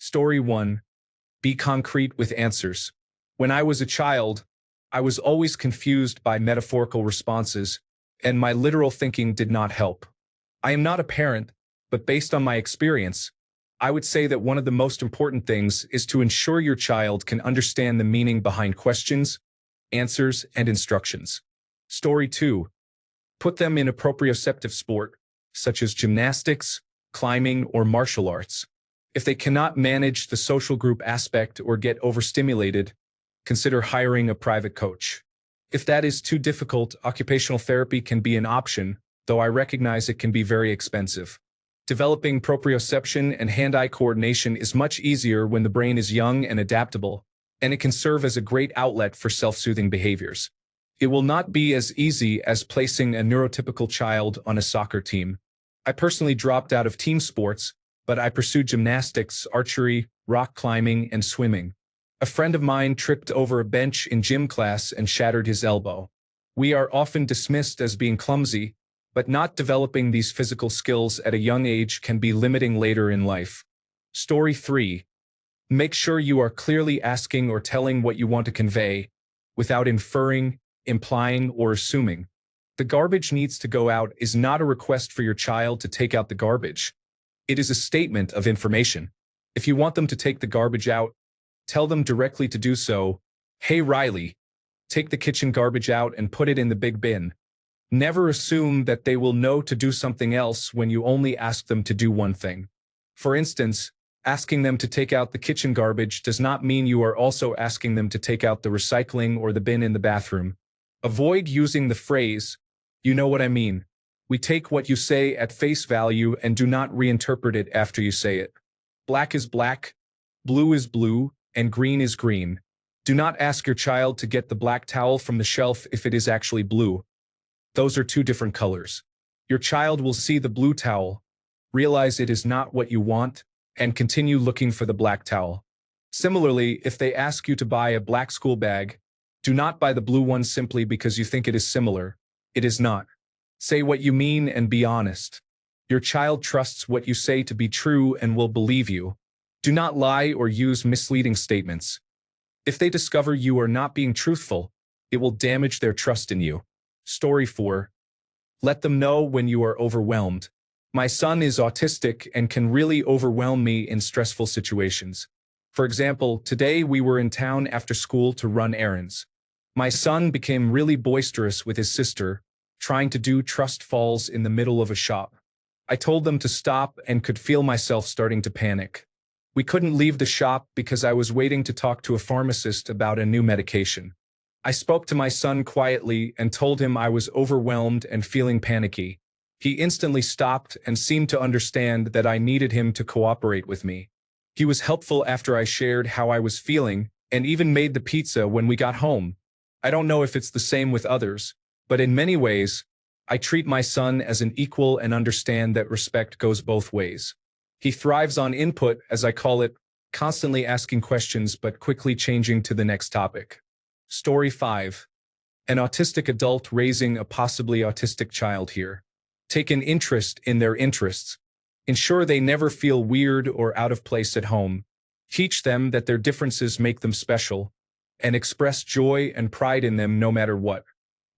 Story 1. Be concrete with answers. When I was a child, I was always confused by metaphorical responses, and my literal thinking did not help. I am not a parent, but based on my experience, I would say that one of the most important things is to ensure your child can understand the meaning behind questions, answers, and instructions. Story 2. Put them in a proprioceptive sport, such as gymnastics, climbing, or martial arts. If they cannot manage the social group aspect or get overstimulated, consider hiring a private coach. If that is too difficult, occupational therapy can be an option, though I recognize it can be very expensive. Developing proprioception and hand-eye coordination is much easier when the brain is young and adaptable, and it can serve as a great outlet for self-soothing behaviors. It will not be as easy as placing a neurotypical child on a soccer team. I personally dropped out of team sports, but I pursued gymnastics, archery, rock climbing, and swimming. A friend of mine tripped over a bench in gym class and shattered his elbow. We are often dismissed as being clumsy, but not developing these physical skills at a young age can be limiting later in life. Story 3. Make sure you are clearly asking or telling what you want to convey, without inferring, implying, or assuming. The garbage needs to go out is not a request for your child to take out the garbage. It is a statement of information. If you want them to take the garbage out, tell them directly to do so. Hey Riley, take the kitchen garbage out and put it in the big bin. Never assume that they will know to do something else when you only ask them to do one thing. For instance, asking them to take out the kitchen garbage does not mean you are also asking them to take out the recycling or the bin in the bathroom. Avoid using the phrase, "You know what I mean." We take what you say at face value and do not reinterpret it after you say it. Black is black, blue is blue, and green is green. Do not ask your child to get the black towel from the shelf if it is actually blue. Those are two different colors. Your child will see the blue towel, realize it is not what you want, and continue looking for the black towel. Similarly, if they ask you to buy a black school bag, do not buy the blue one simply because you think it is similar. It is not. Say what you mean and be honest. Your child trusts what you say to be true and will believe you. Do not lie or use misleading statements. If they discover you are not being truthful, it will damage their trust in you. Story 4. Let them know when you are overwhelmed. My son is autistic and can really overwhelm me in stressful situations. For example, today we were in town after school to run errands. My son became really boisterous with his sister, trying to do trust falls in the middle of a shop. I told them to stop and could feel myself starting to panic. We couldn't leave the shop because I was waiting to talk to a pharmacist about a new medication. I spoke to my son quietly and told him I was overwhelmed and feeling panicky. He instantly stopped and seemed to understand that I needed him to cooperate with me. He was helpful after I shared how I was feeling and even made the pizza when we got home. I don't know if it's the same with others, but in many ways, I treat my son as an equal and understand that respect goes both ways. He thrives on input, as I call it, constantly asking questions but quickly changing to the next topic. Story 5. An autistic adult raising a possibly autistic child here. Take an interest in their interests. Ensure they never feel weird or out of place at home. Teach them that their differences make them special, and express joy and pride in them no matter what.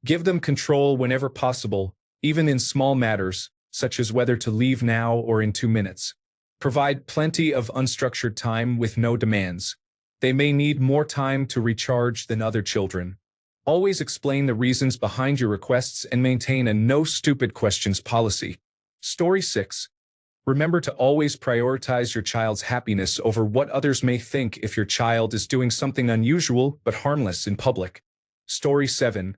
Give them control whenever possible, even in small matters, such as whether to leave now or in 2 minutes. Provide plenty of unstructured time with no demands. They may need more time to recharge than other children. Always explain the reasons behind your requests and maintain a no stupid questions policy. Story 6. Remember to always prioritize your child's happiness over what others may think if your child is doing something unusual but harmless in public. Story 7.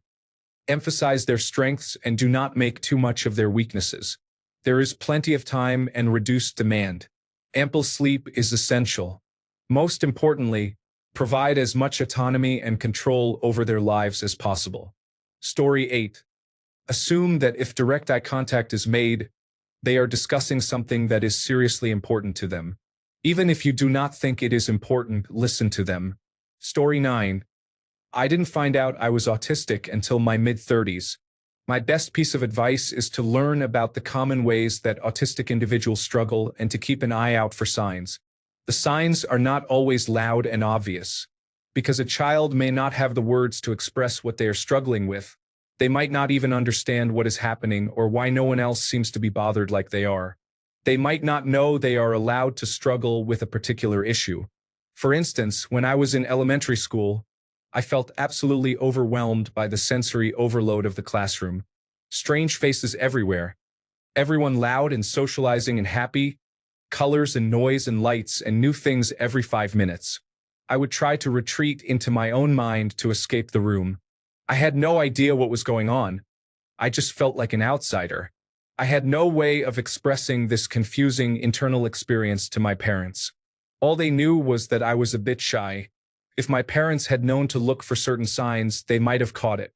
Emphasize their strengths and do not make too much of their weaknesses. There is plenty of time and reduced demand. Ample sleep is essential. Most importantly, provide as much autonomy and control over their lives as possible. Story 8. Assume that if direct eye contact is made, they are discussing something that is seriously important to them. Even if you do not think it is important, listen to them. Story 9. I didn't find out I was autistic until my mid-30s. My best piece of advice is to learn about the common ways that autistic individuals struggle and to keep an eye out for signs. The signs are not always loud and obvious. Because a child may not have the words to express what they are struggling with, they might not even understand what is happening or why no one else seems to be bothered like they are. They might not know they are allowed to struggle with a particular issue. For instance, when I was in elementary school, I felt absolutely overwhelmed by the sensory overload of the classroom. Strange faces everywhere. Everyone loud and socializing and happy, colors and noise and lights and new things every 5 minutes. I would try to retreat into my own mind to escape the room. I had no idea what was going on. I just felt like an outsider. I had no way of expressing this confusing internal experience to my parents. All they knew was that I was a bit shy. If my parents had known to look for certain signs, they might have caught it.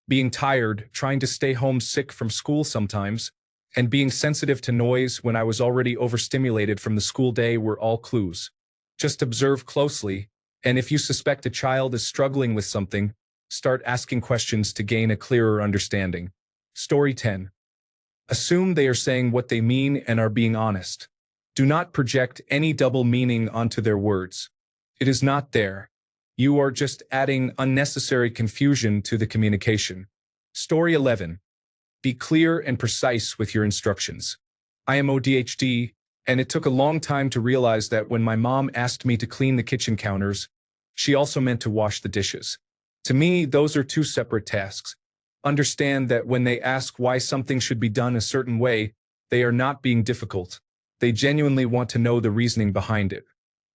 Being tired, trying to stay home sick from school sometimes, and being sensitive to noise when I was already overstimulated from the school day were all clues. Just observe closely, and if you suspect a child is struggling with something, start asking questions to gain a clearer understanding. Story 10. Assume they are saying what they mean and are being honest. Do not project any double meaning onto their words. It is not there. You are just adding unnecessary confusion to the communication. Story 11. Be clear and precise with your instructions. I am ADHD, and it took a long time to realize that when my mom asked me to clean the kitchen counters, she also meant to wash the dishes. To me, those are two separate tasks. Understand that when they ask why something should be done a certain way, they are not being difficult. They genuinely want to know the reasoning behind it.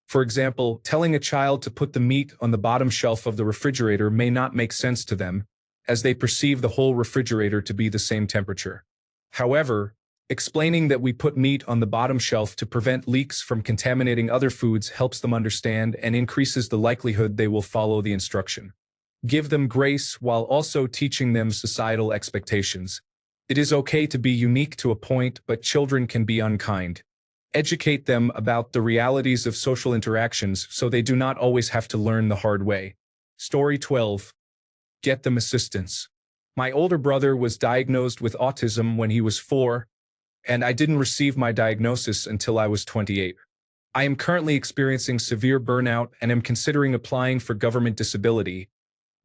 For example, telling a child to put the meat on the bottom shelf of the refrigerator may not make sense to them, as they perceive the whole refrigerator to be the same temperature. However, explaining that we put meat on the bottom shelf to prevent leaks from contaminating other foods helps them understand and increases the likelihood they will follow the instruction. Give them grace while also teaching them societal expectations. It is okay to be unique to a point, but children can be unkind. Educate them about the realities of social interactions so they do not always have to learn the hard way. Story 12. Get them assistance. My older brother was diagnosed with autism when he was 4, and I didn't receive my diagnosis until I was 28. I am currently experiencing severe burnout and am considering applying for government disability,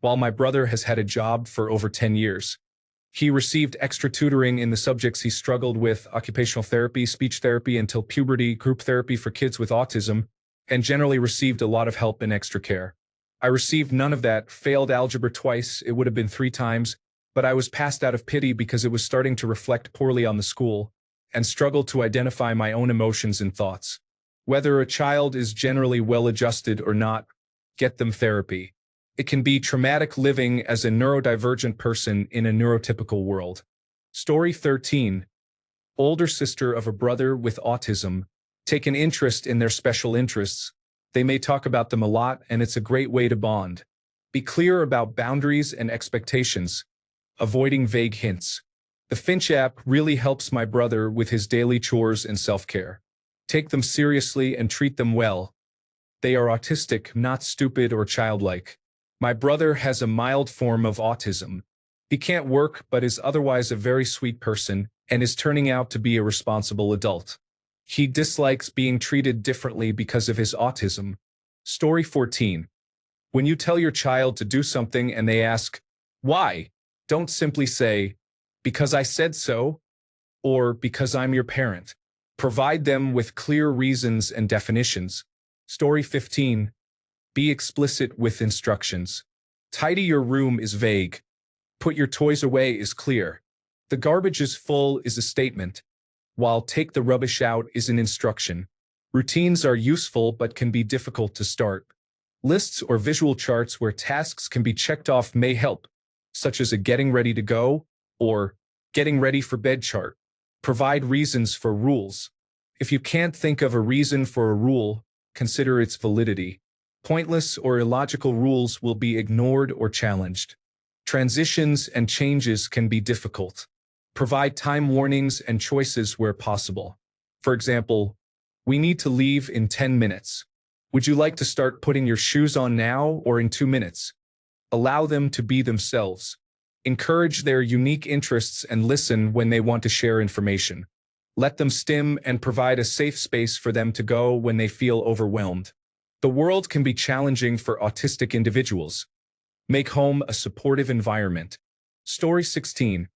while my brother has had a job for over 10 years. He received extra tutoring in the subjects he struggled with: occupational therapy, speech therapy until puberty, group therapy for kids with autism, and generally received a lot of help and extra care. I received none of that, failed algebra twice, it would have been 3 times, but I was passed out of pity because it was starting to reflect poorly on the school, and struggled to identify my own emotions and thoughts. Whether a child is generally well-adjusted or not, get them therapy. It can be traumatic living as a neurodivergent person in a neurotypical world. Story 13. Older sister of a brother with autism. Take an interest in their special interests. They may talk about them a lot, and it's a great way to bond. Be clear about boundaries and expectations, avoiding vague hints. The Finch app really helps my brother with his daily chores and self-care. Take them seriously and treat them well. They are autistic, not stupid or childlike. My brother has a mild form of autism. He can't work but is otherwise a very sweet person and is turning out to be a responsible adult. He dislikes being treated differently because of his autism. Story 14. When you tell your child to do something and they ask, why? Don't simply say, because I said so, or because I'm your parent. Provide them with clear reasons and definitions. Story 15. Be explicit with instructions. Tidy your room is vague. Put your toys away is clear. The garbage is full is a statement, while take the rubbish out is an instruction. Routines are useful but can be difficult to start. Lists or visual charts where tasks can be checked off may help, such as a getting ready to go or getting ready for bed chart. Provide reasons for rules. If you can't think of a reason for a rule, consider its validity. Pointless or illogical rules will be ignored or challenged. Transitions and changes can be difficult. Provide time warnings and choices where possible. For example, we need to leave in 10 minutes. Would you like to start putting your shoes on now or in 2 minutes? Allow them to be themselves. Encourage their unique interests and listen when they want to share information. Let them stim and provide a safe space for them to go when they feel overwhelmed. The world can be challenging for autistic individuals. Make home a supportive environment. Story 16.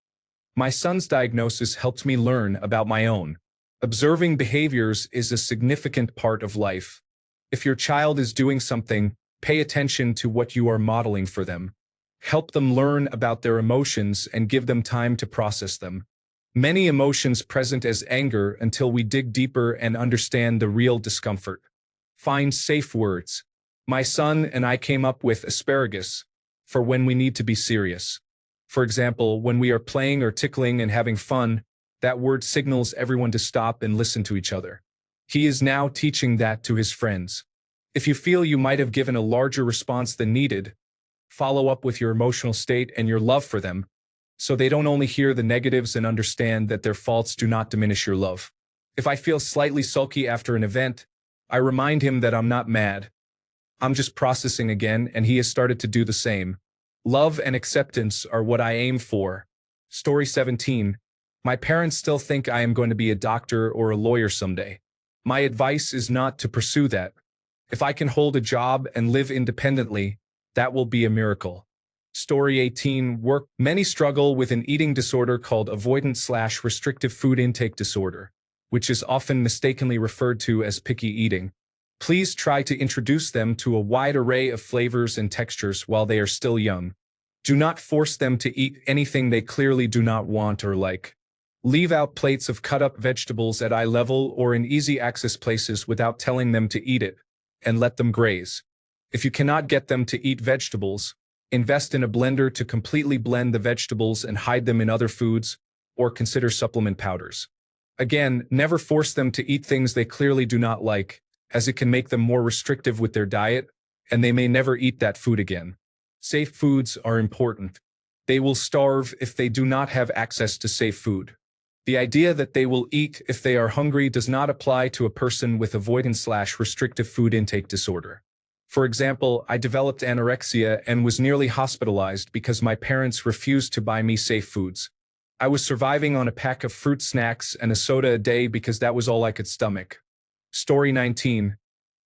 My son's diagnosis helped me learn about my own. Observing behaviors is a significant part of life. If your child is doing something, pay attention to what you are modeling for them. Help them learn about their emotions and give them time to process them. Many emotions present as anger until we dig deeper and understand the real discomfort. Find safe words. My son and I came up with asparagus for when we need to be serious. For example, when we are playing or tickling and having fun, that word signals everyone to stop and listen to each other. He is now teaching that to his friends. If you feel you might have given a larger response than needed, follow up with your emotional state and your love for them, so they don't only hear the negatives and understand that their faults do not diminish your love. If I feel slightly sulky after an event, I remind him that I'm not mad. I'm just processing again, and he has started to do the same. Love and acceptance are what I aim for. Story 17. My parents still think I am going to be a doctor or a lawyer someday. My advice is not to pursue that. If I can hold a job and live independently, that will be a miracle. Story 18. Work. Many struggle with an eating disorder called avoidant/restrictive food intake disorder, which is often mistakenly referred to as picky eating. Please try to introduce them to a wide array of flavors and textures while they are still young. Do not force them to eat anything they clearly do not want or like. Leave out plates of cut-up vegetables at eye level or in easy-access places without telling them to eat it, and let them graze. If you cannot get them to eat vegetables, invest in a blender to completely blend the vegetables and hide them in other foods, or consider supplement powders. Again, never force them to eat things they clearly do not like, as it can make them more restrictive with their diet, and they may never eat that food again. Safe foods are important. They will starve if they do not have access to safe food. The idea that they will eat if they are hungry does not apply to a person with avoidant/restrictive food intake disorder. For example, I developed anorexia and was nearly hospitalized because my parents refused to buy me safe foods. I was surviving on a pack of fruit snacks and a soda a day because that was all I could stomach. Story 19.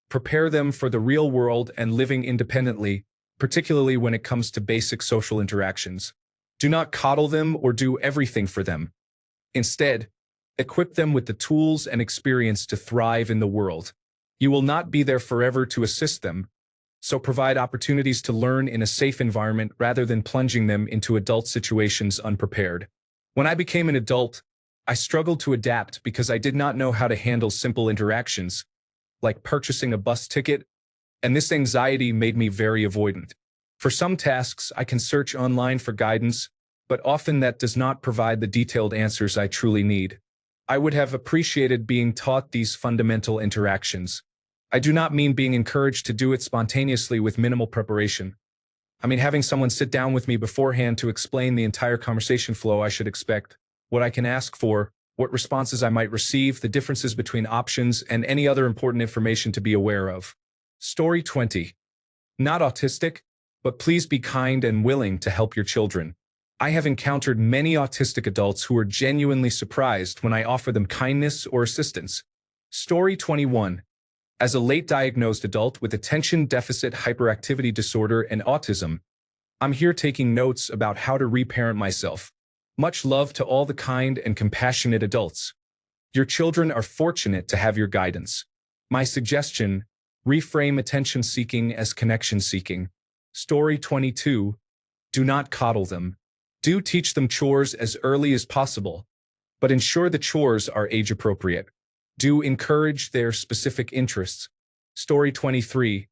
Prepare them for the real world and living independently, particularly when it comes to basic social interactions. Do not coddle them or do everything for them. Instead, equip them with the tools and experience to thrive in the world. You will not be there forever to assist them, so provide opportunities to learn in a safe environment rather than plunging them into adult situations unprepared. When I became an adult, I struggled to adapt because I did not know how to handle simple interactions, like purchasing a bus ticket, and this anxiety made me very avoidant. For some tasks, I can search online for guidance, but often that does not provide the detailed answers I truly need. I would have appreciated being taught these fundamental interactions. I do not mean being encouraged to do it spontaneously with minimal preparation. I mean having someone sit down with me beforehand to explain the entire conversation flow I should expect, what I can ask for, what responses I might receive, the differences between options, and any other important information to be aware of. Story 20. Not autistic, but please be kind and willing to help your children. I have encountered many autistic adults who are genuinely surprised when I offer them kindness or assistance. Story 21. As a late-diagnosed adult with attention deficit hyperactivity disorder and autism, I'm here taking notes about how to reparent myself. Much love to all the kind and compassionate adults. Your children are fortunate to have your guidance. My suggestion: reframe attention-seeking as connection-seeking. Story 22. Do not coddle them. Do teach them chores as early as possible, but ensure the chores are age-appropriate. Do encourage their specific interests. Story 23.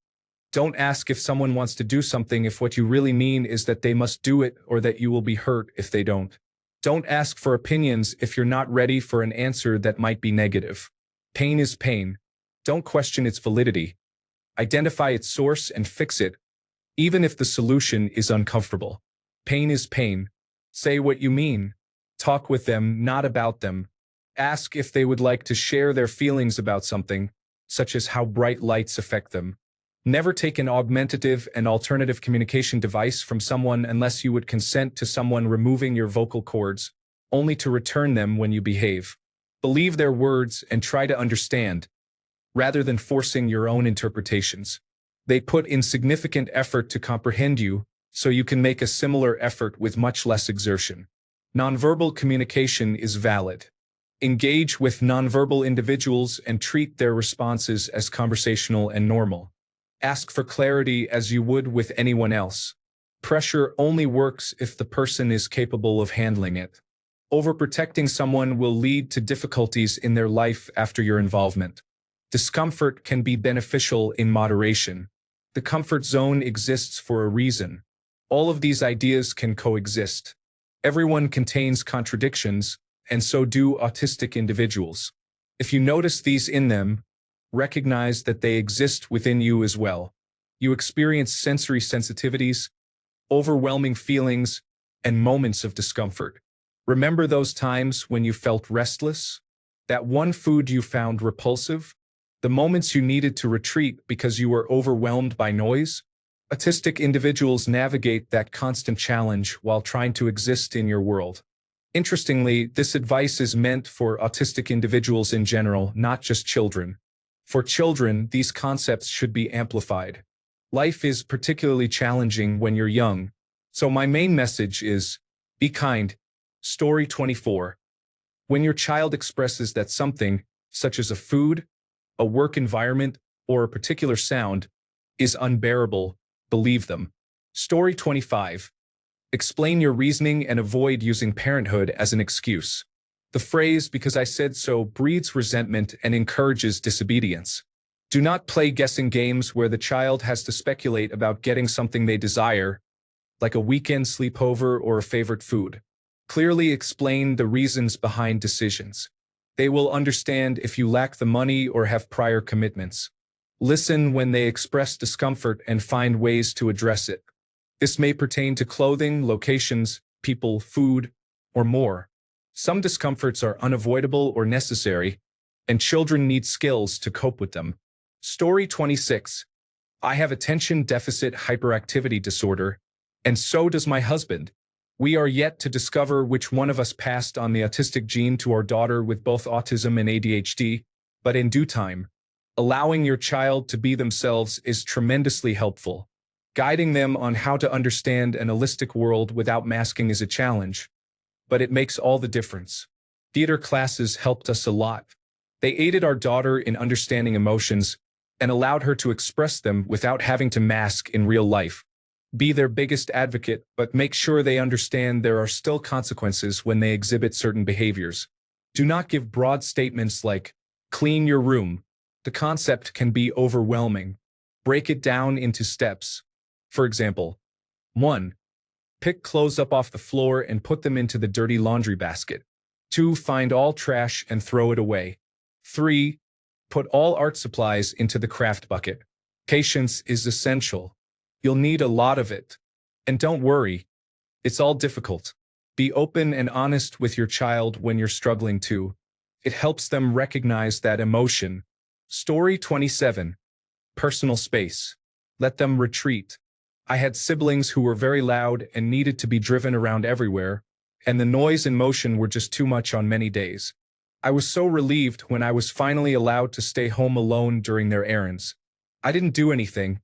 Don't ask if someone wants to do something if what you really mean is that they must do it or that you will be hurt if they don't. Don't ask for opinions if you're not ready for an answer that might be negative. Pain is pain. Don't question its validity. Identify its source and fix it, even if the solution is uncomfortable. Pain is pain. Say what you mean. Talk with them, not about them. Ask if they would like to share their feelings about something, such as how bright lights affect them. Never take an augmentative and alternative communication device from someone unless you would consent to someone removing your vocal cords, only to return them when you behave. Believe their words and try to understand, rather than forcing your own interpretations. They put in significant effort to comprehend you, so you can make a similar effort with much less exertion. Nonverbal communication is valid. Engage with nonverbal individuals and treat their responses as conversational and normal. Ask for clarity as you would with anyone else. Pressure only works if the person is capable of handling it. Overprotecting someone will lead to difficulties in their life after your involvement. Discomfort can be beneficial in moderation. The comfort zone exists for a reason. All of these ideas can coexist. Everyone contains contradictions, and so do autistic individuals. If you notice these in them, recognize that they exist within you as well. You experience sensory sensitivities, overwhelming feelings, and moments of discomfort. Remember those times when you felt restless? That one food you found repulsive? The moments you needed to retreat because you were overwhelmed by noise? Autistic individuals navigate that constant challenge while trying to exist in your world. Interestingly, this advice is meant for autistic individuals in general, not just children. For children, these concepts should be amplified. Life is particularly challenging when you're young, so my main message is, be kind. Story 24. When your child expresses that something, such as a food, a work environment, or a particular sound, is unbearable, believe them. Story 25. Explain your reasoning and avoid using parenthood as an excuse. The phrase "because I said so" breeds resentment and encourages disobedience. Do not play guessing games where the child has to speculate about getting something they desire, like a weekend sleepover or a favorite food. Clearly explain the reasons behind decisions. They will understand if you lack the money or have prior commitments. Listen when they express discomfort and find ways to address it. This may pertain to clothing, locations, people, food, or more. Some discomforts are unavoidable or necessary, and children need skills to cope with them. Story 26. I have attention deficit hyperactivity disorder, and so does my husband. We are yet to discover which one of us passed on the autistic gene to our daughter with both autism and ADHD, but in due time. Allowing your child to be themselves is tremendously helpful. Guiding them on how to understand an holistic world without masking is a challenge, but it makes all the difference. Theater classes helped us a lot. They aided our daughter in understanding emotions and allowed her to express them without having to mask in real life. Be their biggest advocate, but make sure they understand there are still consequences when they exhibit certain behaviors. Do not give broad statements like, "clean your room." The concept can be overwhelming. Break it down into steps. For example, 1. Pick clothes up off the floor and put them into the dirty laundry basket. 2. Find all trash and throw it away. 3. Put all art supplies into the craft bucket. Patience is essential. You'll need a lot of it. And don't worry, it's all difficult. Be open and honest with your child when you're struggling too. It helps them recognize that emotion. Story 27. Personal space. Let them retreat. I had siblings who were very loud and needed to be driven around everywhere, and the noise and motion were just too much on many days. I was so relieved when I was finally allowed to stay home alone during their errands. I didn't do anything.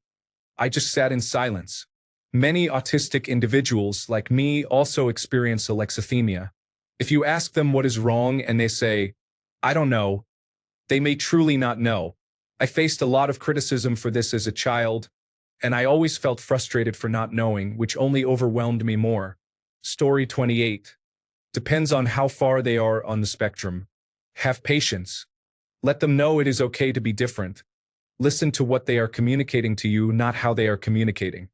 I just sat in silence. Many autistic individuals, like me, also experience alexithymia. If you ask them what is wrong and they say, "I don't know," they may truly not know. I faced a lot of criticism for this as a child, and I always felt frustrated for not knowing, which only overwhelmed me more. Story 28. Depends on how far they are on the spectrum. Have patience. Let them know it is okay to be different. Listen to what they are communicating to you, not how they are communicating.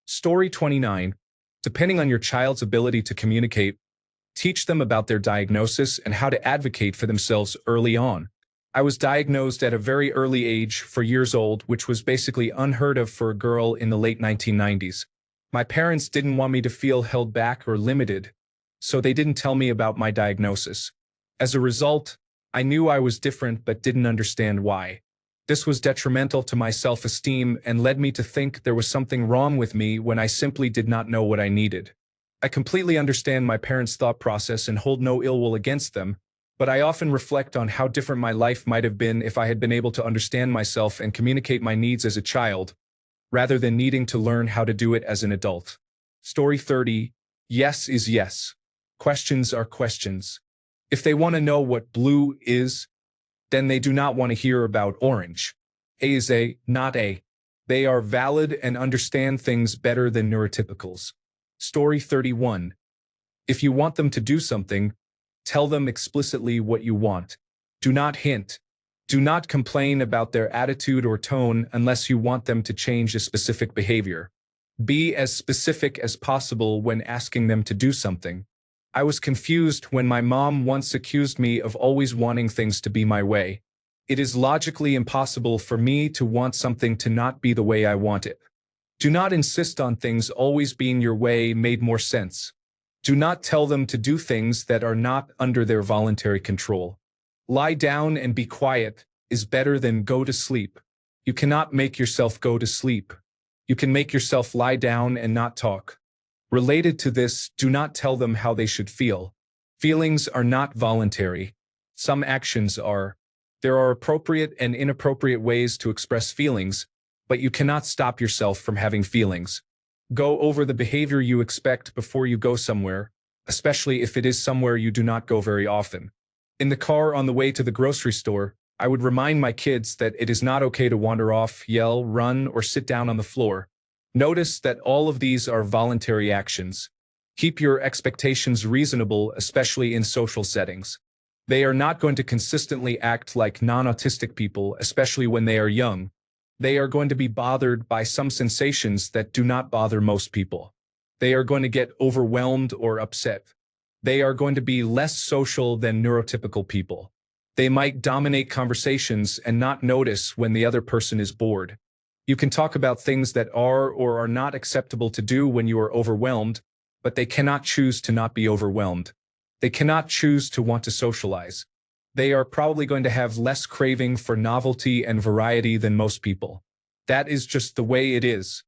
Story 29. Depending on your child's ability to communicate, teach them about their diagnosis and how to advocate for themselves early on. I was diagnosed at a very early age, 4 years old, which was basically unheard of for a girl in the late 1990s. My parents didn't want me to feel held back or limited, so they didn't tell me about my diagnosis. As a result, I knew I was different but didn't understand why. This was detrimental to my self-esteem and led me to think there was something wrong with me when I simply did not know what I needed. I completely understand my parents' thought process and hold no ill will against them, but I often reflect on how different my life might have been if I had been able to understand myself and communicate my needs as a child, rather than needing to learn how to do it as an adult. Story 30. Yes is yes. Questions are questions. If they want to know what blue is, then they do not want to hear about orange. A is A, not A. They are valid and understand things better than neurotypicals. Story 31. If you want them to do something, tell them explicitly what you want. Do not hint. Do not complain about their attitude or tone unless you want them to change a specific behavior. Be as specific as possible when asking them to do something. I was confused when my mom once accused me of always wanting things to be my way. It is logically impossible for me to want something to not be the way I want it. Do not insist on things always being your way made more sense. Do not tell them to do things that are not under their voluntary control. Lie down and be quiet is better than go to sleep. You cannot make yourself go to sleep. You can make yourself lie down and not talk. Related to this, do not tell them how they should feel. Feelings are not voluntary. Some actions are. There are appropriate and inappropriate ways to express feelings, but you cannot stop yourself from having feelings. Go over the behavior you expect before you go somewhere, especially if it is somewhere you do not go very often. In the car on the way to the grocery store, I would remind my kids that it is not okay to wander off, yell, run, or sit down on the floor. Notice that all of these are voluntary actions. Keep your expectations reasonable, especially in social settings. They are not going to consistently act like non-autistic people, especially when they are young. They are going to be bothered by some sensations that do not bother most people. They are going to get overwhelmed or upset. They are going to be less social than neurotypical people. They might dominate conversations and not notice when the other person is bored. You can talk about things that are or are not acceptable to do when you are overwhelmed, but they cannot choose to not be overwhelmed. They cannot choose to want to socialize. They are probably going to have less craving for novelty and variety than most people. That is just the way it is.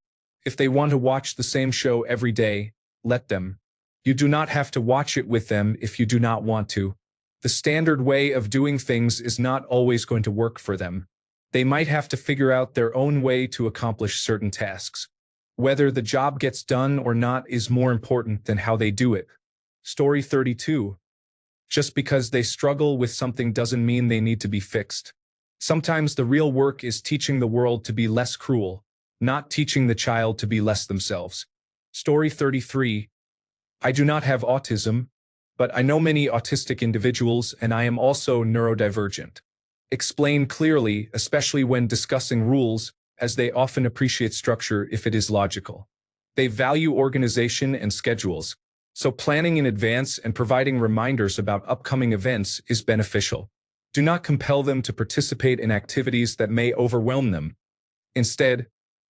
If they want to watch the same show every day, let them. You do not have to watch it with them if you do not want to. The standard way of doing things is not always going to work for them. They might have to figure out their own way to accomplish certain tasks. Whether the job gets done or not is more important than how they do it. Story 32. Just because they struggle with something doesn't mean they need to be fixed. Sometimes the real work is teaching the world to be less cruel, not teaching the child to be less themselves. Story 33. I do not have autism, but I know many autistic individuals and I am also neurodivergent. Explain clearly, especially when discussing rules, as they often appreciate structure if it is logical. They value organization and schedules, so planning in advance and providing reminders about upcoming events is beneficial. Do not compel them to participate in activities that may overwhelm them. Instead,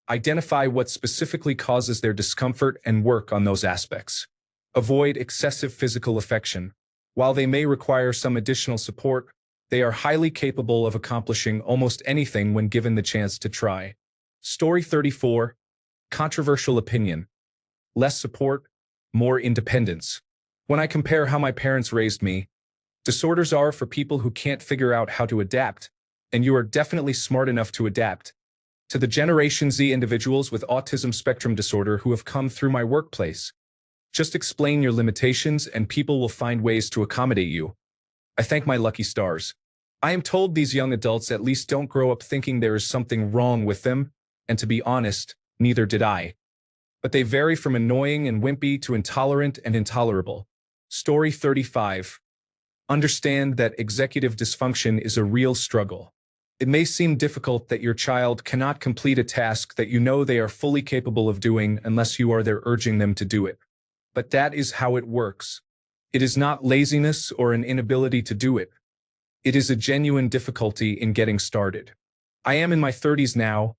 identify what specifically causes their discomfort and work on those aspects. Avoid excessive physical affection. While they may require some additional support, they are highly capable of accomplishing almost anything when given the chance to try. Story 34. Controversial opinion. Less support, more independence. When I compare how my parents raised me, disorders are for people who can't figure out how to adapt, and you are definitely smart enough to adapt. To the Generation Z individuals with autism spectrum disorder who have come through my workplace, just explain your limitations and people will find ways to accommodate you. I thank my lucky stars. I am told these young adults at least don't grow up thinking there is something wrong with them, and to be honest, neither did I. But they vary from annoying and wimpy to intolerant and intolerable. Story 35. Understand that executive dysfunction is a real struggle. It may seem difficult that your child cannot complete a task that you know they are fully capable of doing unless you are there urging them to do it. But that is how it works. It is not laziness or an inability to do it. It is a genuine difficulty in getting started. I am in my 30s now,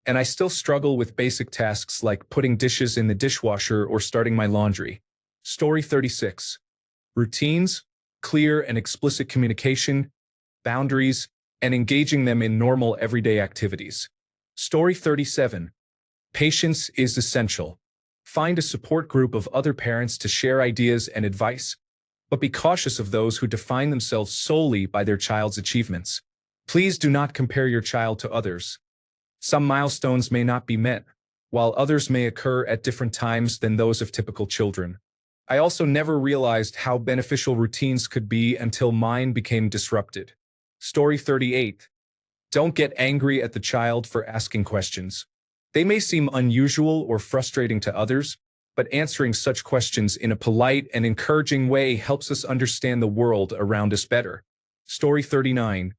and I still struggle with basic tasks like putting dishes in the dishwasher or starting my laundry. Story 36. Routines, clear and explicit communication, boundaries, and engaging them in normal everyday activities. Story 37. Patience is essential. Find a support group of other parents to share ideas and advice. but be cautious of those who define themselves solely by their child's achievements. Please do not compare your child to others. Some milestones may not be met, while others may occur at different times than those of typical children. I also never realized how beneficial routines could be until mine became disrupted. Story 38. Don't get angry at the child for asking questions. They may seem unusual or frustrating to others, but answering such questions in a polite and encouraging way helps us understand the world around us better. Story 39.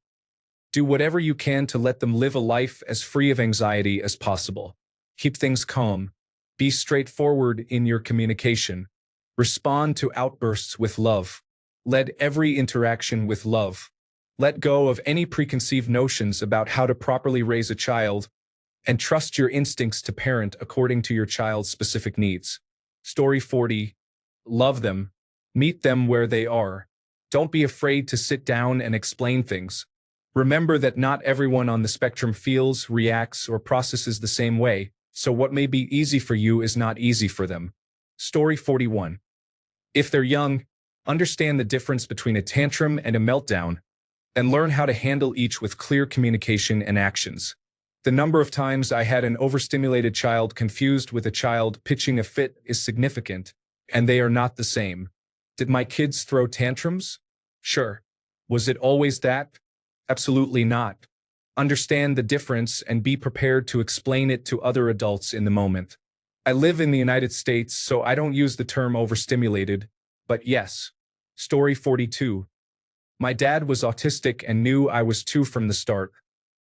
Do whatever you can to let them live a life as free of anxiety as possible. Keep things calm. Be straightforward in your communication. Respond to outbursts with love. Lead every interaction with love. Let go of any preconceived notions about how to properly raise a child, and trust your instincts to parent according to your child's specific needs. Story 40. Love them. Meet them where they are. Don't be afraid to sit down and explain things. Remember that not everyone on the spectrum feels, reacts, or processes the same way, so what may be easy for you is not easy for them. Story 41. If they're young, understand the difference between a tantrum and a meltdown, and learn how to handle each with clear communication and actions. The number of times I had an overstimulated child confused with a child pitching a fit is significant, and they are not the same. Did my kids throw tantrums? Sure. Was it always that? Absolutely not. Understand the difference and be prepared to explain it to other adults in the moment. I live in the United States, so I don't use the term overstimulated, but yes. Story 42. My dad was autistic and knew I was too from the start.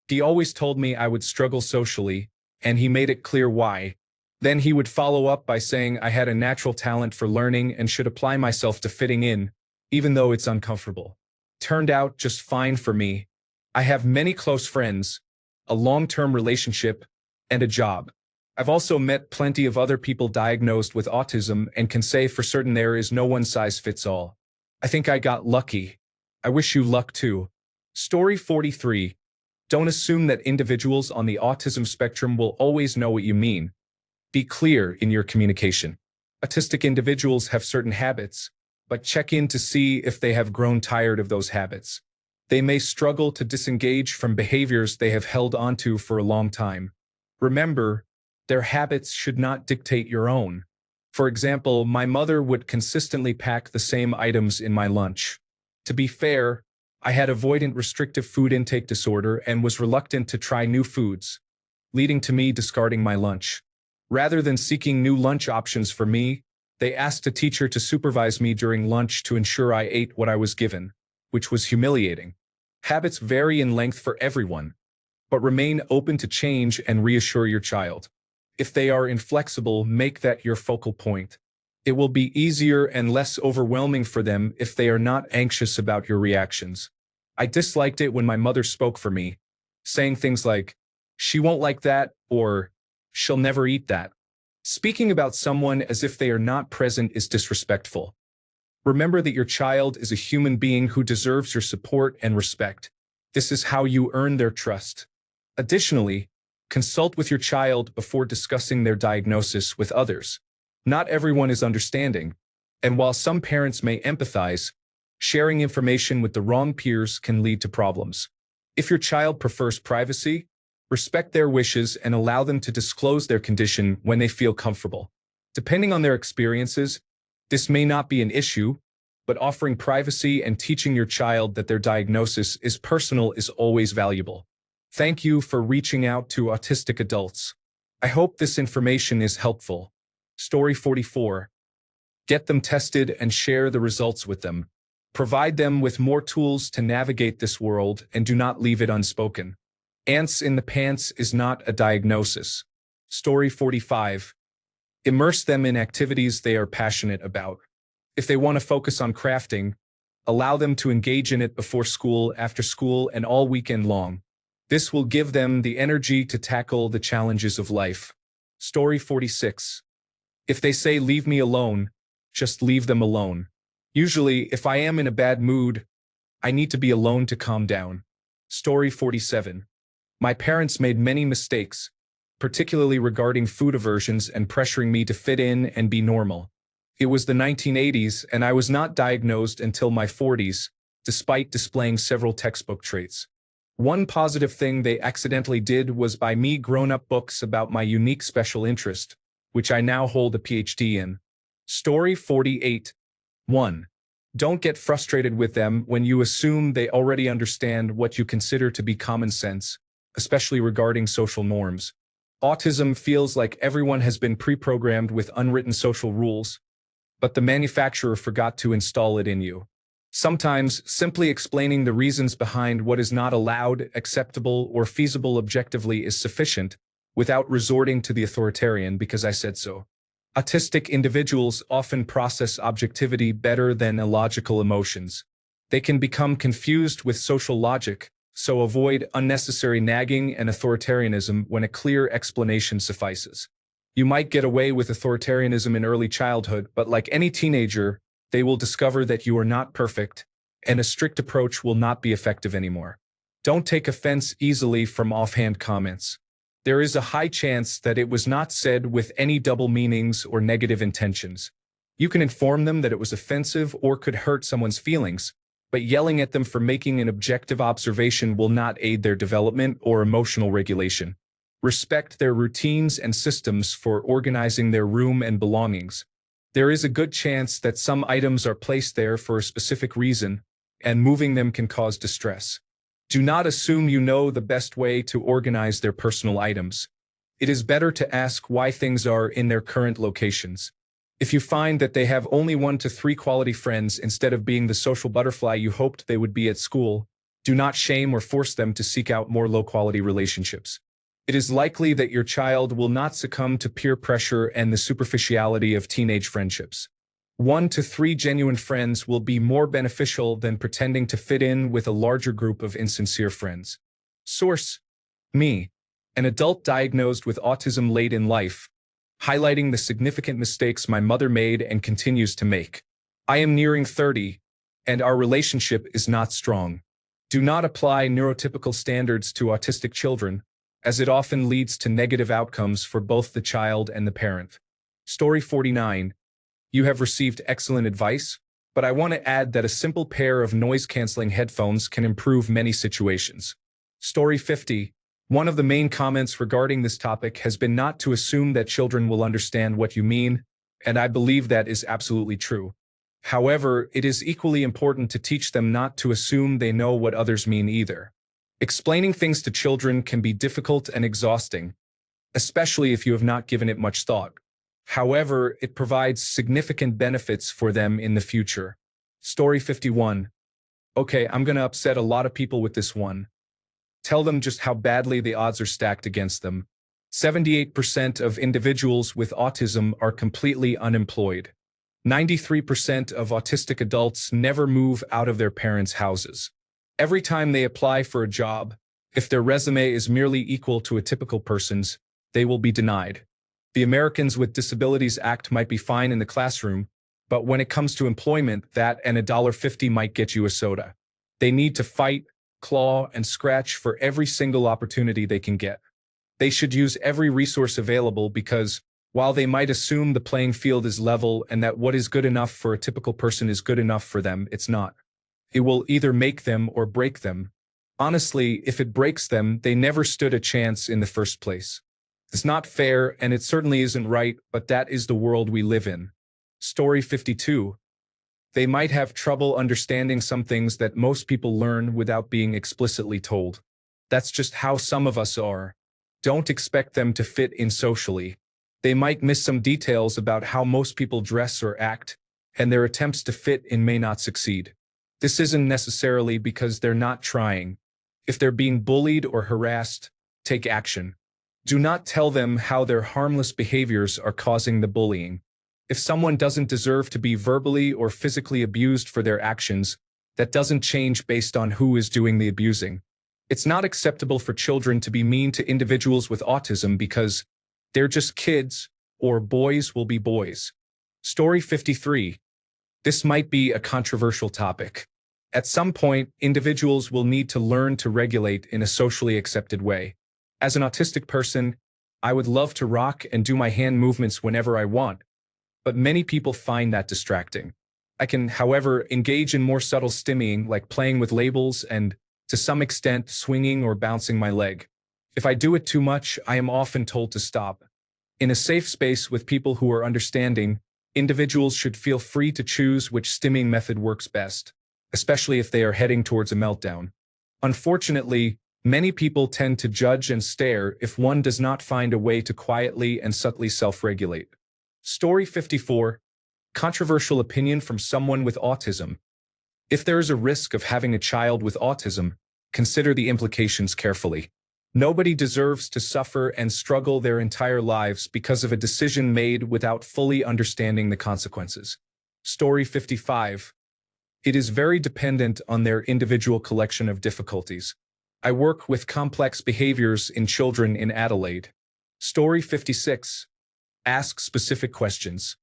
He always told me I would struggle socially, and he made it clear why. Then he would follow up by saying I had a natural talent for learning and should apply myself to fitting in, even though it's uncomfortable. Turned out just fine for me. I have many close friends, a long-term relationship, and a job. I've also met plenty of other people diagnosed with autism and can say for certain there is no one-size-fits-all. I think I got lucky. I wish you luck too. Story 43. Don't assume that individuals on the autism spectrum will always know what you mean. Be clear in your communication. Autistic individuals have certain habits, but check in to see if they have grown tired of those habits. They may struggle to disengage from behaviors they have held onto for a long time. Remember, their habits should not dictate your own. For example, my mother would consistently pack the same items in my lunch. To be fair, I had avoidant restrictive food intake disorder and was reluctant to try new foods, leading to me discarding my lunch. Rather than seeking new lunch options for me, they asked a teacher to supervise me during lunch to ensure I ate what I was given, which was humiliating. Habits vary in length for everyone, but remain open to change and reassure your child. If they are inflexible, make that your focal point. It will be easier and less overwhelming for them if they are not anxious about your reactions. I disliked it when my mother spoke for me, saying things like, "She won't like that," or "She'll never eat that." Speaking about someone as if they are not present is disrespectful. Remember that your child is a human being who deserves your support and respect. This is how you earn their trust. Additionally, consult with your child before discussing their diagnosis with others. Not everyone is understanding, and while some parents may empathize, sharing information with the wrong peers can lead to problems. If your child prefers privacy, respect their wishes and allow them to disclose their condition when they feel comfortable. Depending on their experiences, this may not be an issue, but offering privacy and teaching your child that their diagnosis is personal is always valuable. Thank you for reaching out to autistic adults. I hope this information is helpful. Story 44. Get them tested and share the results with them. Provide them with more tools to navigate this world and do not leave it unspoken. Ants in the pants is not a diagnosis. Story 45. Immerse them in activities they are passionate about. If they want to focus on crafting, allow them to engage in it before school, after school, and all weekend long. This will give them the energy to tackle the challenges of life. Story 46. If they say leave me alone, just leave them alone. Usually, if I am in a bad mood, I need to be alone to calm down. Story 47. My parents made many mistakes, particularly regarding food aversions and pressuring me to fit in and be normal. It was the 1980s, and I was not diagnosed until my 40s, despite displaying several textbook traits. One positive thing they accidentally did was buy me grown-up books about my unique special interest, which I now hold a PhD in. Story 48. 1. Don't get frustrated with them when you assume they already understand what you consider to be common sense, especially regarding social norms. Autism feels like everyone has been pre-programmed with unwritten social rules, but the manufacturer forgot to install it in you. Sometimes, simply explaining the reasons behind what is not allowed, acceptable, or feasible objectively is sufficient, without resorting to the authoritarian because I said so. Autistic individuals often process objectivity better than illogical emotions. They can become confused with social logic, so avoid unnecessary nagging and authoritarianism when a clear explanation suffices. You might get away with authoritarianism in early childhood, but like any teenager, they will discover that you are not perfect, and a strict approach will not be effective anymore. Don't take offense easily from offhand comments. There is a high chance that it was not said with any double meanings or negative intentions. You can inform them that it was offensive or could hurt someone's feelings, but yelling at them for making an objective observation will not aid their development or emotional regulation. Respect their routines and systems for organizing their room and belongings. There is a good chance that some items are placed there for a specific reason, and moving them can cause distress. Do not assume you know the best way to organize their personal items. It is better to ask why things are in their current locations. If you find that they have only 1 to 3 quality friends instead of being the social butterfly you hoped they would be at school, do not shame or force them to seek out more low-quality relationships. It is likely that your child will not succumb to peer pressure and the superficiality of teenage friendships. 1 to 3 genuine friends will be more beneficial than pretending to fit in with a larger group of insincere friends. Source: me, an adult diagnosed with autism late in life, highlighting the significant mistakes my mother made and continues to make. I am nearing 30, and our relationship is not strong. Do not apply neurotypical standards to autistic children, as it often leads to negative outcomes for both the child and the parent. Story 49. You have received excellent advice, but I want to add that a simple pair of noise-canceling headphones can improve many situations. Story 50. One of the main comments regarding this topic has been not to assume that children will understand what you mean, and I believe that is absolutely true. However, it is equally important to teach them not to assume they know what others mean either. Explaining things to children can be difficult and exhausting, especially if you have not given it much thought. However, it provides significant benefits for them in the future. Story 51. Okay, I'm gonna upset a lot of people with this one. Tell them just how badly the odds are stacked against them. 78% of individuals with autism are completely unemployed. 93% of autistic adults never move out of their parents' houses. Every time they apply for a job, if their resume is merely equal to a typical person's, they will be denied. The Americans with Disabilities Act might be fine in the classroom, but when it comes to employment, that and $1.50 might get you a soda. They need to fight, claw, and scratch for every single opportunity they can get. They should use every resource available because, while they might assume the playing field is level and that what is good enough for a typical person is good enough for them, it's not. It will either make them or break them. Honestly, if it breaks them, they never stood a chance in the first place. It's not fair, and it certainly isn't right, but that is the world we live in. Story 52. They might have trouble understanding some things that most people learn without being explicitly told. That's just how some of us are. Don't expect them to fit in socially. They might miss some details about how most people dress or act, and their attempts to fit in may not succeed. This isn't necessarily because they're not trying. If they're being bullied or harassed, take action. Do not tell them how their harmless behaviors are causing the bullying. If someone doesn't deserve to be verbally or physically abused for their actions, that doesn't change based on who is doing the abusing. It's not acceptable for children to be mean to individuals with autism because they're just kids, or boys will be boys. Story 53. This might be a controversial topic. At some point, individuals will need to learn to regulate in a socially accepted way. As an autistic person, I would love to rock and do my hand movements whenever I want, but many people find that distracting. I can, however, engage in more subtle stimming like playing with labels and, to some extent, swinging or bouncing my leg. If I do it too much, I am often told to stop. In a safe space with people who are understanding, individuals should feel free to choose which stimming method works best, especially if they are heading towards a meltdown. Unfortunately, many people tend to judge and stare if one does not find a way to quietly and subtly self-regulate. Story 54. Controversial opinion from someone with autism. If there is a risk of having a child with autism, consider the implications carefully. Nobody deserves to suffer and struggle their entire lives because of a decision made without fully understanding the consequences. Story 55. It is very dependent on their individual collection of difficulties. I work with complex behaviors in children in Adelaide. Story 56. Ask specific questions.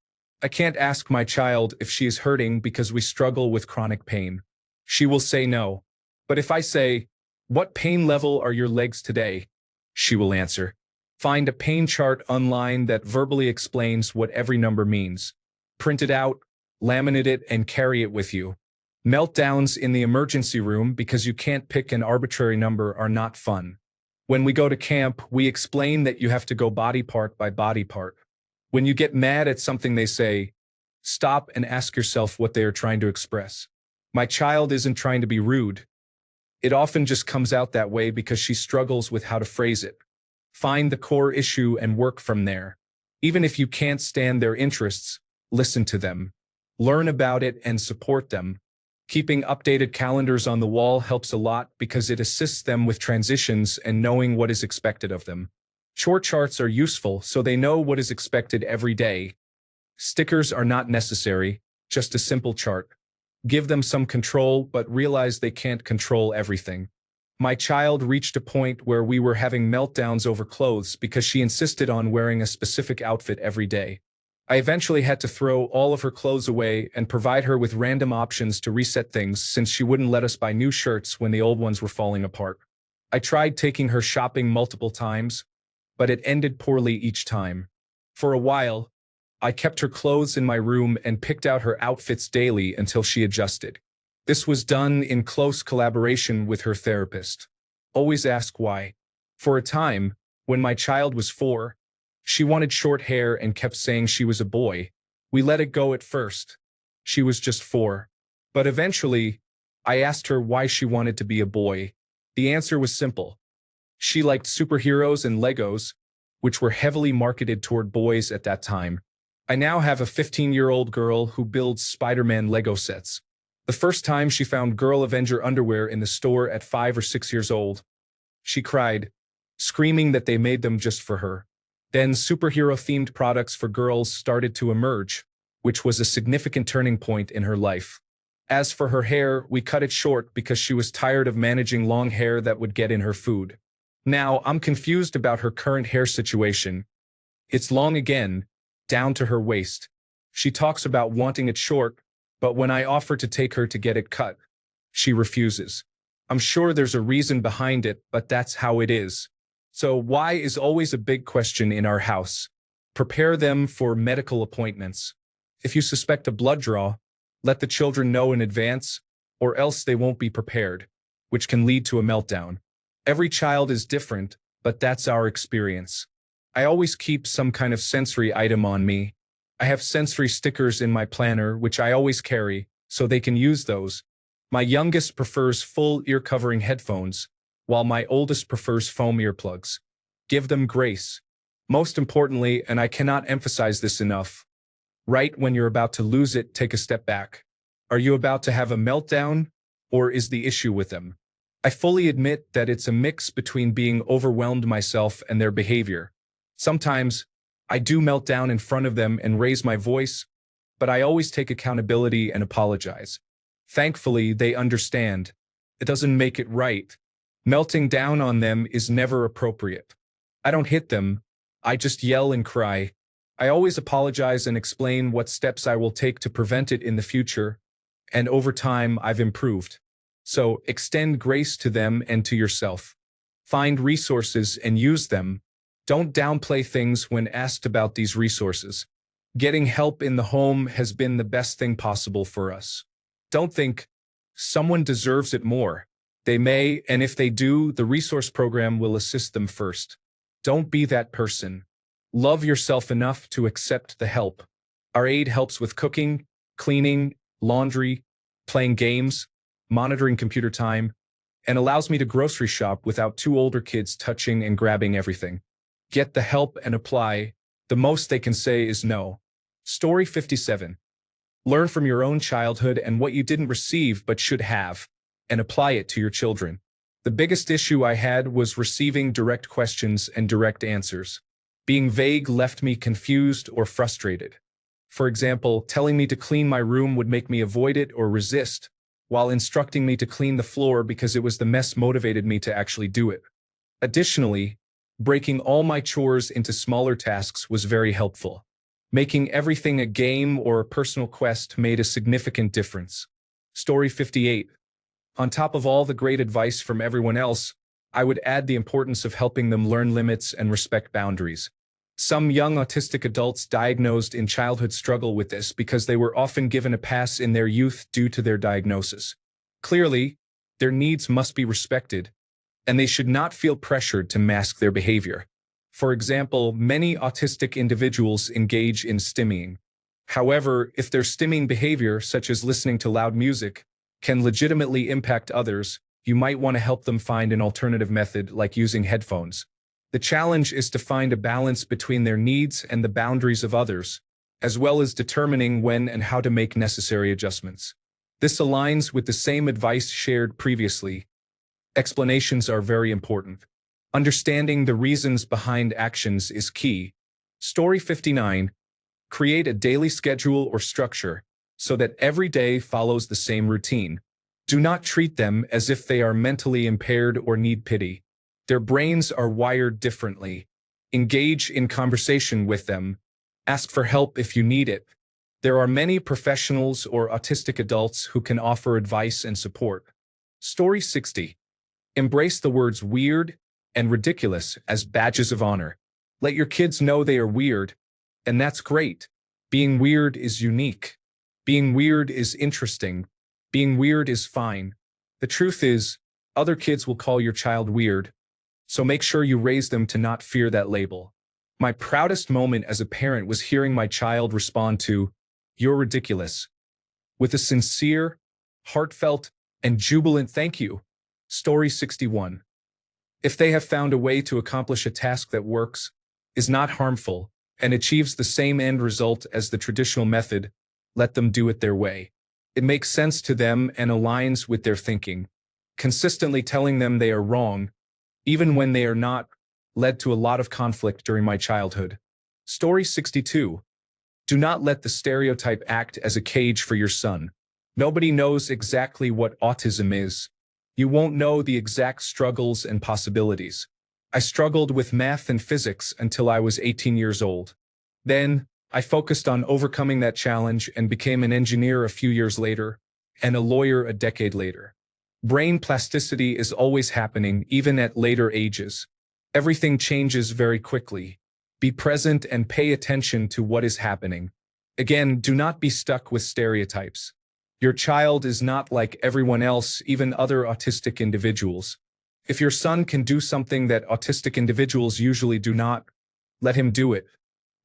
I can't ask my child if she is hurting because we struggle with chronic pain. She will say no. But if I say, "What pain level are your legs today?" she will answer. Find a pain chart online that verbally explains what every number means. Print it out, laminate it, and carry it with you. Meltdowns in the emergency room because you can't pick an arbitrary number are not fun. When we go to camp, we explain that you have to go body part by body part. When you get mad at something they say, stop and ask yourself what they are trying to express. My child isn't trying to be rude. It often just comes out that way because she struggles with how to phrase it. Find the core issue and work from there. Even if you can't stand their interests, listen to them. Learn about it and support them. Keeping updated calendars on the wall helps a lot because it assists them with transitions and knowing what is expected of them. Short charts are useful so they know what is expected every day. Stickers are not necessary, just a simple chart. Give them some control, but realize they can't control everything. My child reached a point where we were having meltdowns over clothes because she insisted on wearing a specific outfit every day. I eventually had to throw all of her clothes away and provide her with random options to reset things since she wouldn't let us buy new shirts when the old ones were falling apart. I tried taking her shopping multiple times, but it ended poorly each time. For a while, I kept her clothes in my room and picked out her outfits daily until she adjusted. This was done in close collaboration with her therapist. Always ask why. For a time, when my child was 4, she wanted short hair and kept saying she was a boy. We let it go at first. She was just 4. But eventually, I asked her why she wanted to be a boy. The answer was simple. She liked superheroes and Legos, which were heavily marketed toward boys at that time. I now have a 15-year-old girl who builds Spider-Man Lego sets. The first time she found Girl Avenger underwear in the store at 5 or 6 years old, she cried, screaming that they made them just for her. Then superhero-themed products for girls started to emerge, which was a significant turning point in her life. As for her hair, we cut it short because she was tired of managing long hair that would get in her food. Now, I'm confused about her current hair situation. It's long again, down to her waist. She talks about wanting it short, but when I offer to take her to get it cut, she refuses. I'm sure there's a reason behind it, but that's how it is. So why is always a big question in our house. Prepare them for medical appointments. If you suspect a blood draw, let the children know in advance, or else they won't be prepared, which can lead to a meltdown. Every child is different, but that's our experience. I always keep some kind of sensory item on me. I have sensory stickers in my planner, which I always carry, so they can use those. My youngest prefers full ear-covering headphones, while my oldest prefers foam earplugs. Give them grace. Most importantly, and I cannot emphasize this enough, right when you're about to lose it, take a step back. Are you about to have a meltdown, or is the issue with them? I fully admit that it's a mix between being overwhelmed myself and their behavior. Sometimes, I do melt down in front of them and raise my voice, but I always take accountability and apologize. Thankfully, they understand. It doesn't make it right. Melting down on them is never appropriate. I don't hit them, I just yell and cry. I always apologize and explain what steps I will take to prevent it in the future, and over time I've improved. So extend grace to them and to yourself. Find resources and use them. Don't downplay things when asked about these resources. Getting help in the home has been the best thing possible for us. Don't think someone deserves it more. They may, and if they do, the resource program will assist them first. Don't be that person. Love yourself enough to accept the help. Our aid helps with cooking, cleaning, laundry, playing games, monitoring computer time, and allows me to grocery shop without two older kids touching and grabbing everything. Get the help and apply. The most they can say is no. Story 57. Learn from your own childhood and what you didn't receive but should have, and apply it to your children. The biggest issue I had was receiving direct questions and direct answers. Being vague left me confused or frustrated. For example, telling me to clean my room would make me avoid it or resist, while instructing me to clean the floor because it was the mess motivated me to actually do it. Additionally, breaking all my chores into smaller tasks was very helpful. Making everything a game or a personal quest made a significant difference. Story 58. On top of all the great advice from everyone else, I would add the importance of helping them learn limits and respect boundaries. Some young autistic adults diagnosed in childhood struggle with this because they were often given a pass in their youth due to their diagnosis. Clearly, their needs must be respected, and they should not feel pressured to mask their behavior. For example, many autistic individuals engage in stimming. However, if their stimming behavior, such as listening to loud music, can legitimately impact others, you might want to help them find an alternative method like using headphones. The challenge is to find a balance between their needs and the boundaries of others, as well as determining when and how to make necessary adjustments. This aligns with the same advice shared previously. Explanations are very important. Understanding the reasons behind actions is key. Story 59. Create a daily schedule or structure so that every day follows the same routine. Do not treat them as if they are mentally impaired or need pity. Their brains are wired differently. Engage in conversation with them. Ask for help if you need it. There are many professionals or autistic adults who can offer advice and support. Story 60. Embrace the words weird and ridiculous as badges of honor. Let your kids know they are weird, and that's great. Being weird is unique. Being weird is interesting. Being weird is fine. The truth is, other kids will call your child weird, so make sure you raise them to not fear that label. My proudest moment as a parent was hearing my child respond to, "You're ridiculous," with a sincere, heartfelt, and jubilant thank you. Story 61. If they have found a way to accomplish a task that works, is not harmful, and achieves the same end result as the traditional method, let them do it their way. It makes sense to them and aligns with their thinking. Consistently telling them they are wrong, even when they are not, led to a lot of conflict during my childhood. Story 62. Do not let the stereotype act as a cage for your son. Nobody knows exactly what autism is. You won't know the exact struggles and possibilities. I struggled with math and physics until I was 18 years old. Then, I focused on overcoming that challenge and became an engineer a few years later, and a lawyer a decade later. Brain plasticity is always happening, even at later ages. Everything changes very quickly. Be present and pay attention to what is happening. Again, do not be stuck with stereotypes. Your child is not like everyone else, even other autistic individuals. If your son can do something that autistic individuals usually do not, let him do it.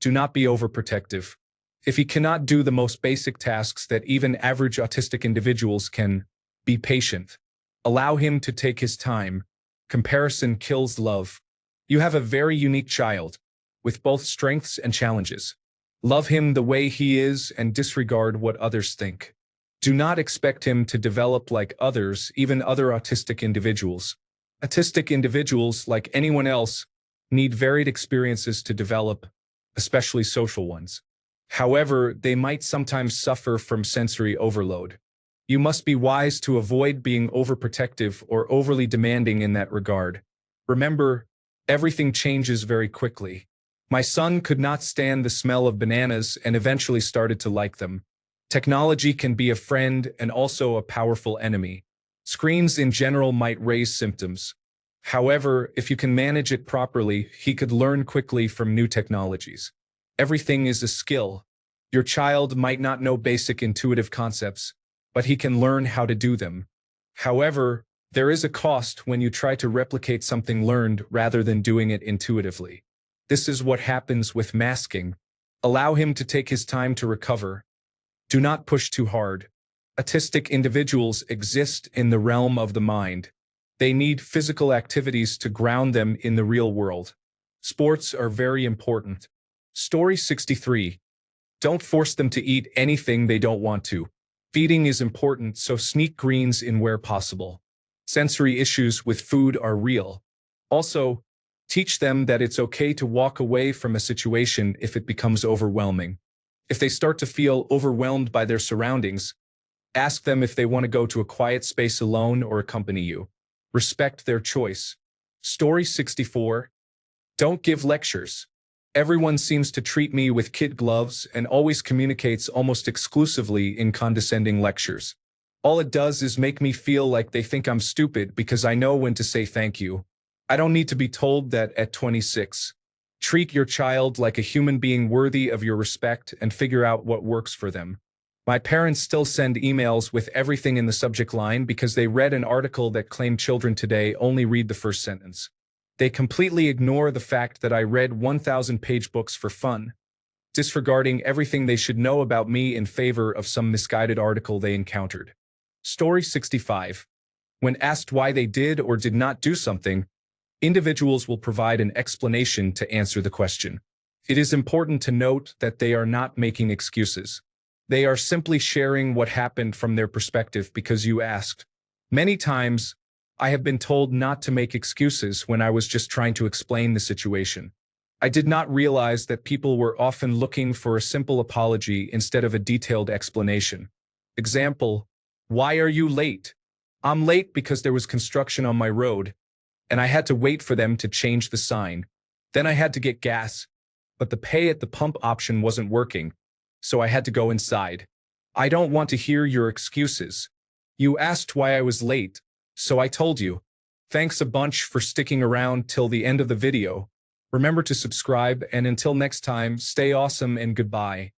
Do not be overprotective. If he cannot do the most basic tasks that even average autistic individuals can, be patient. Allow him to take his time. Comparison kills love. You have a very unique child, with both strengths and challenges. Love him the way he is and disregard what others think. Do not expect him to develop like others, even other autistic individuals. Autistic individuals, like anyone else, need varied experiences to develop, especially social ones. However, they might sometimes suffer from sensory overload. You must be wise to avoid being overprotective or overly demanding in that regard. Remember, everything changes very quickly. My son could not stand the smell of bananas and eventually started to like them. Technology can be a friend and also a powerful enemy. Screens in general might raise symptoms. However, if you can manage it properly, he could learn quickly from new technologies. Everything is a skill. Your child might not know basic intuitive concepts, but he can learn how to do them. However, there is a cost when you try to replicate something learned rather than doing it intuitively. This is what happens with masking. Allow him to take his time to recover. Do not push too hard. Autistic individuals exist in the realm of the mind. They need physical activities to ground them in the real world. Sports are very important. Story 63. Don't force them to eat anything they don't want to. Feeding is important, so sneak greens in where possible. Sensory issues with food are real. Also, teach them that it's okay to walk away from a situation if it becomes overwhelming. If they start to feel overwhelmed by their surroundings, ask them if they want to go to a quiet space alone or accompany you. Respect their choice. Story 64. Don't give lectures. Everyone seems to treat me with kid gloves and always communicates almost exclusively in condescending lectures. All it does is make me feel like they think I'm stupid because I know when to say thank you. I don't need to be told that at 26. Treat your child like a human being worthy of your respect and figure out what works for them. My parents still send emails with everything in the subject line because they read an article that claimed children today only read the first sentence. They completely ignore the fact that I read 1,000-page books for fun, disregarding everything they should know about me in favor of some misguided article they encountered. Story 65. When asked why they did or did not do something, individuals will provide an explanation to answer the question. It is important to note that they are not making excuses. They are simply sharing what happened from their perspective because you asked. Many times, I have been told not to make excuses when I was just trying to explain the situation. I did not realize that people were often looking for a simple apology instead of a detailed explanation. Example, why are you late? I'm late because there was construction on my road, and I had to wait for them to change the sign. Then I had to get gas, but the pay at the pump option wasn't working, so I had to go inside. I don't want to hear your excuses. You asked why I was late, so I told you. Thanks a bunch for sticking around till the end of the video. Remember to subscribe, and until next time, stay awesome and goodbye.